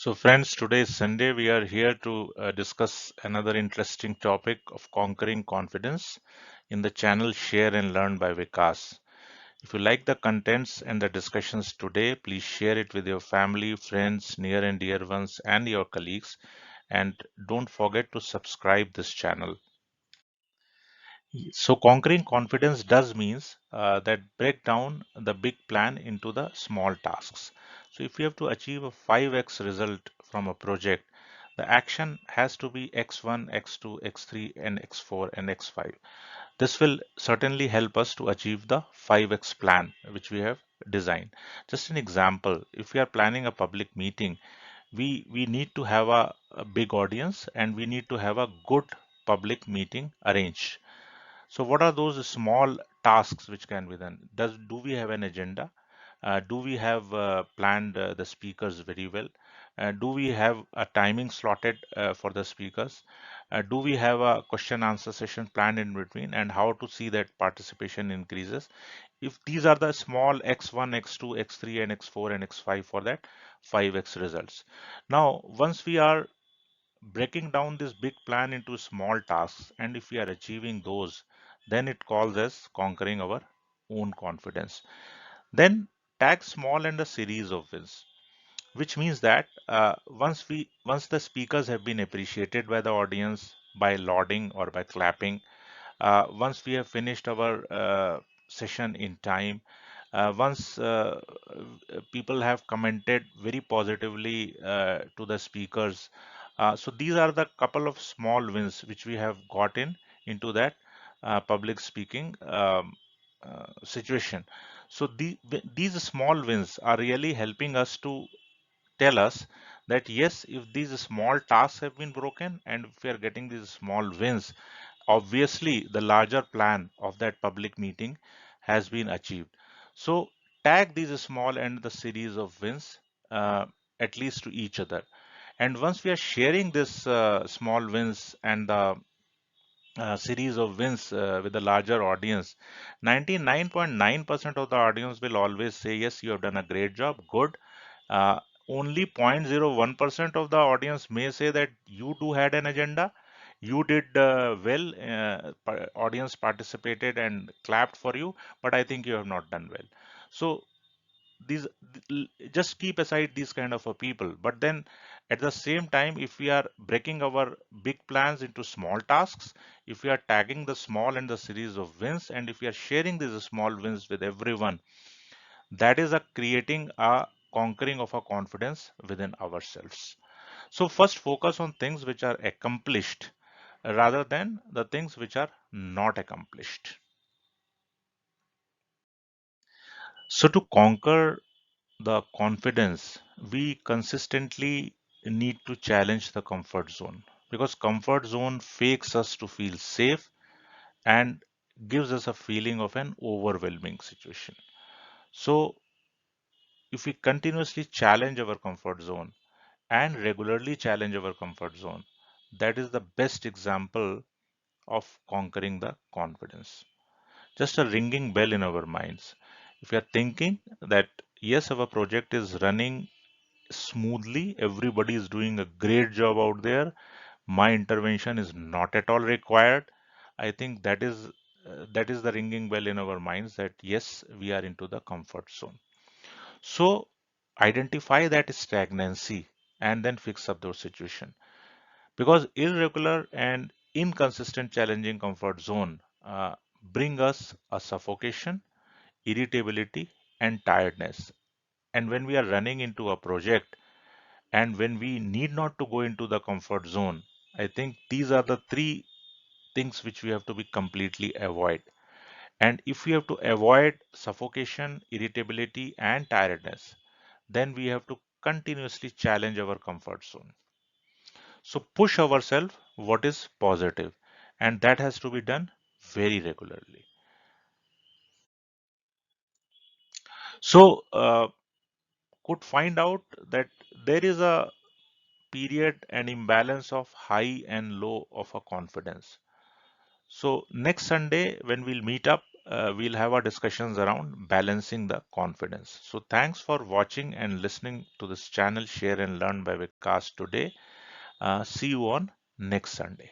So, friends, today is Sunday. We are here to discuss another interesting topic of conquering confidence in the channel Share and Learn by Vikas. If you like the contents and the discussions today, please share it with your family, friends, near and dear ones, and your colleagues. And don't forget to subscribe this channel. So conquering confidence does means that break down the big plan into the small tasks. So if you have to achieve a 5x result from a project, the action has to be x1, x2, x3, and x4 and x5. This will certainly help us to achieve the 5x plan which we have designed. Just an example, if we are planning a public meeting, we need to have a big audience and we need to have a good public meeting arranged. So what are those small tasks which can be done? Do we have an agenda? Do we have planned the speakers very well? Do we have a timing slotted for the speakers? Do we have a question answer session planned in between, and how to see that participation increases? If these are the small x1, x2, x3, and x4 and x5 for that 5x results. Now, once we are breaking down this big plan into small tasks, and if we are achieving those, then it calls as conquering our own confidence. Then tag small and a series of wins, which means that once the speakers have been appreciated by the audience by lauding or by clapping, once we have finished our session in time, once people have commented very positively to the speakers. So these are the couple of small wins which we have gotten into that public speaking situation. So these small wins are really helping us to tell us that yes, if these small tasks have been broken and if we are getting these small wins, obviously the larger plan of that public meeting has been achieved. So tag these small and the series of wins at least to each other. And once we are sharing this small wins and the series of wins with the larger audience, 99.9% of the audience will always say, yes, you have done a great job, good. Only 0.01% of the audience may say that you do had an agenda, you did well, audience participated and clapped for you, but I think you have not done well. So these just keep aside these kind of a people, but then at the same time, if we are breaking our big plans into small tasks, if we are tagging the small and the series of wins, and if we are sharing these small wins with everyone, that is a creating a conquering of a confidence within ourselves. So first focus on things which are accomplished rather than the things which are not accomplished. So to conquer the confidence, we consistently need to challenge the comfort zone, because comfort zone fakes us to feel safe and gives us a feeling of an overwhelming situation. So if we continuously challenge our comfort zone and regularly challenge our comfort zone, that is the best example of conquering the confidence. Just a ringing bell in our minds. If we are thinking that yes, our project is running smoothly, everybody is doing a great job out there, my intervention is not at all required, I think that is the ringing bell in our minds that yes, we are into the comfort zone. So identify that stagnancy and then fix up those situation, because irregular and inconsistent challenging comfort zone bring us a suffocation, irritability, and tiredness. And when we are running into a project and when we need not to go into the comfort zone, I think these are the three things which we have to be completely avoid. And if we have to avoid suffocation, irritability, and tiredness, then we have to continuously challenge our comfort zone. So push ourselves what is positive, and that has to be done very regularly. So could find out that there is a period and imbalance of high and low of a confidence. So next Sunday when we'll meet up, we'll have our discussions around balancing the confidence. So thanks for watching and listening to this channel, Share and Learn by Vikas today. See you on next Sunday.